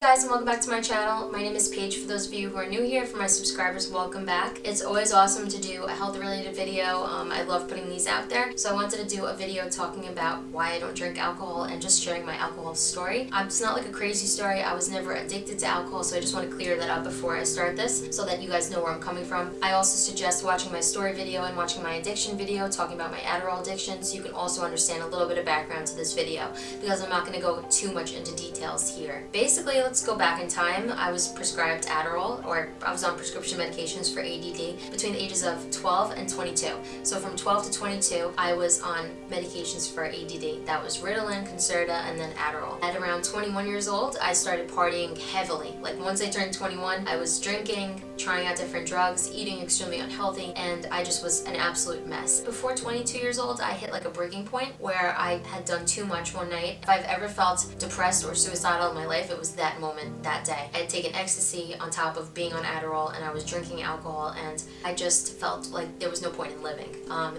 Hey guys, and welcome back to my channel. My name is Paige. For those of you who are new here, for my subscribers, welcome back. It's always awesome to do a health related video. I love putting these out there. So I wanted to do a video talking about why I don't drink alcohol and just sharing my alcohol story. It's not like a crazy story. I was never addicted to alcohol, so I just want to clear that up before I start this so that you guys know where I'm coming from. I also suggest watching my story video and watching my addiction video talking about my Adderall addiction so you can also understand a little bit of background to this video because I'm not going to go too much into details here. Basically, let's go back in time. I was prescribed Adderall, or I was on prescription medications for ADD between the ages of 12 and 22. So from 12 to 22, I was on medications for ADD. That was Ritalin, Concerta, and then Adderall. At around 21 years old, I started partying heavily. Like once I turned 21, I was drinking, trying out different drugs, eating extremely unhealthy, and I just was an absolute mess. Before 22 years old, I hit like a breaking point where I had done too much one night. If I've ever felt depressed or suicidal in my life, it was that moment, that day. I had taken ecstasy on top of being on Adderall, and I was drinking alcohol, and I just felt like there was no point in living.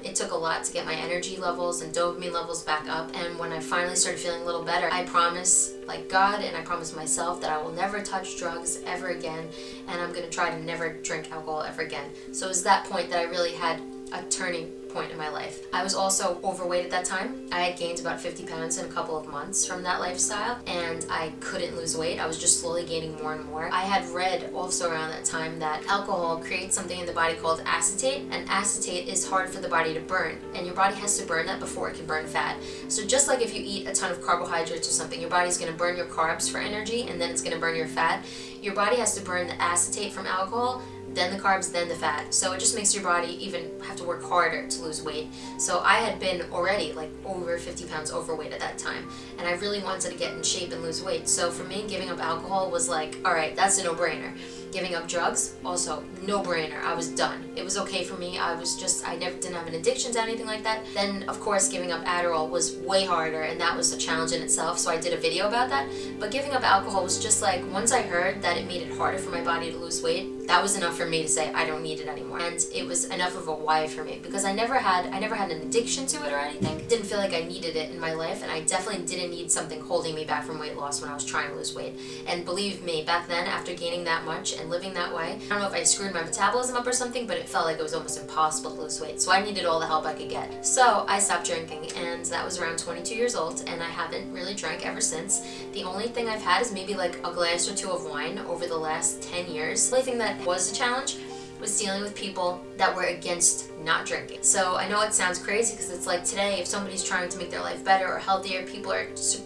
It took a lot to get my energy levels and dopamine levels back up, and when I finally started feeling a little better, I promised God and I promised myself that I will never touch drugs ever again, and I'm going to try to never drink alcohol ever again. So it was that point that I really had a turning point in my life. I was also overweight at that time. I had gained about 50 pounds in a couple of months from that lifestyle, and I couldn't lose weight. I was just slowly gaining more and more. I had read also around that time that alcohol creates something in the body called acetate, and acetate is hard for the body to burn, and your body has to burn that before it can burn fat. So just like if you eat a ton of carbohydrates or something, your body's going to burn your carbs for energy, and then it's going to burn your fat. Your body has to burn the acetate from alcohol, then the carbs, then the fat. So it just makes your body even have to work harder to lose weight. So I had been already like over 50 pounds overweight at that time, and I really wanted to get in shape and lose weight. So for me, giving up alcohol was like, all right, that's a no-brainer. Giving up drugs, also no-brainer. I was done. It was okay for me. I didn't have an addiction to anything like that. Then, of course, giving up Adderall was way harder, and that was a challenge in itself, so I did a video about that. But giving up alcohol was just like, once I heard that it made it harder for my body to lose weight, that was enough for me to say I don't need it anymore. And it was enough of a why for me, because I never had an addiction to it or anything. Didn't feel like I needed it in my life, and I definitely didn't need something holding me back from weight loss when I was trying to lose weight. And believe me, back then, after gaining that much and living that way, I don't know if I screwed my metabolism up or something, but it felt like it was almost impossible to lose weight. So I needed all the help I could get. So I stopped drinking, and that was around 22 years old, and I haven't really drank ever since. The only thing I've had is maybe like a glass or two of wine over the last 10 years. The only thing that was a challenge was dealing with people that were against not drinking. So I know it sounds crazy because it's like today, if somebody's trying to make their life better or healthier, people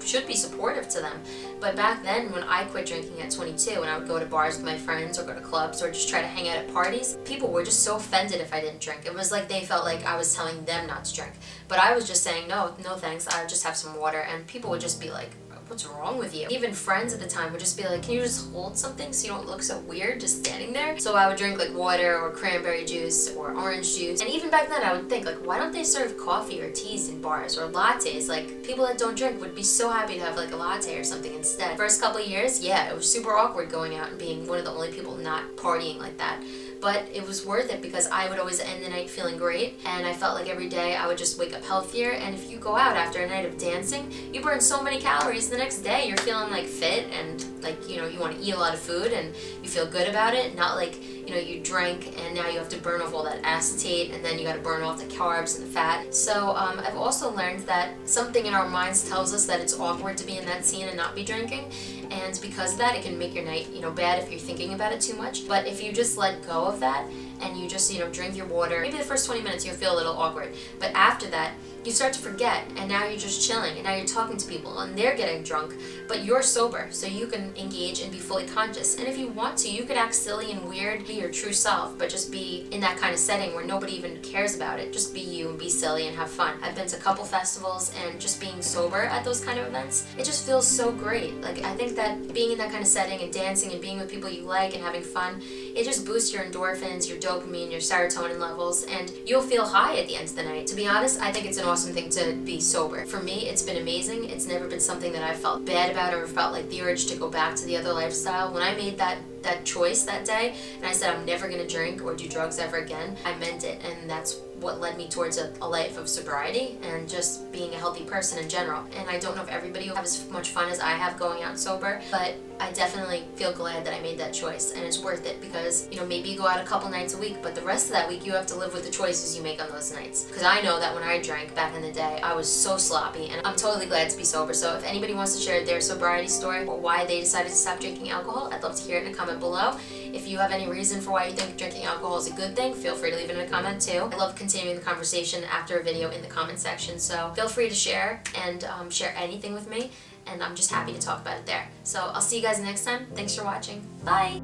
should be supportive to them. But back then, when I quit drinking at 22 and I would go to bars with my friends or go to clubs or just try to hang out at parties, people were just so offended if I didn't drink. It was like they felt like I was telling them not to drink. But I was just saying, no thanks, I'll just have some water. And people would just be like, what's wrong with you? Even friends at the time would just be like, can you just hold something so you don't look so weird just standing there? So I would drink like water or cranberry juice or orange juice. And even back then I would think like, why don't they serve coffee or teas in bars or lattes? Like people that don't drink would be so happy to have like a latte or something instead. First couple of years, yeah, it was super awkward going out and being one of the only people not partying like that. But it was worth it because I would always end the night feeling great, and I felt like every day I would just wake up healthier. And if you go out after a night of dancing, you burn so many calories. The next day you're feeling like fit and like, you want to eat a lot of food and you feel good about it. Not like, you drank and now you have to burn off all that acetate and then you got to burn off the carbs and the fat. So I've also learned that something in our minds tells us that it's awkward to be in that scene and not be drinking. And because of that, it can make your night, bad if you're thinking about it too much. But if you just let go of that and you just, drink your water, maybe the first 20 minutes you'll feel a little awkward. But after that, you start to forget, and now you're just chilling, and now you're talking to people, and they're getting drunk, but you're sober, so you can engage and be fully conscious. And if you want to, you could act silly and weird, be your true self, but just be in that kind of setting where nobody even cares about it. Just be you and be silly and have fun. I've been to a couple festivals, and just being sober at those kind of events, it just feels so great. Like, I think that being in that kind of setting and dancing and being with people you like and having fun, it just boosts your endorphins, your dopamine, your serotonin levels, and you'll feel high at the end of the night. To be honest, I think it's an awesome thing to be sober. For me, it's been amazing. It's never been something that I felt bad about or felt like the urge to go back to the other lifestyle. When I made that choice that day and I said I'm never going to drink or do drugs ever again, I meant it, and that's what led me towards a life of sobriety and just being a healthy person in general. And I don't know if everybody will have as much fun as I have going out sober, but I definitely feel glad that I made that choice, and it's worth it because, you know, maybe you go out a couple nights a week, but the rest of that week you have to live with the choices you make on those nights. Because I know that when I drank back in the day, I was so sloppy, and I'm totally glad to be sober. So if anybody wants to share their sobriety story or why they decided to stop drinking alcohol, I'd love to hear it in a comment below. If you have any reason for why you think drinking alcohol is a good thing, feel free to leave it in a comment too. I love continuing the conversation after a video in the comment section, so feel free to share and share anything with me, and I'm just happy to talk about it there. So I'll see you guys next time. Thanks for watching. Bye!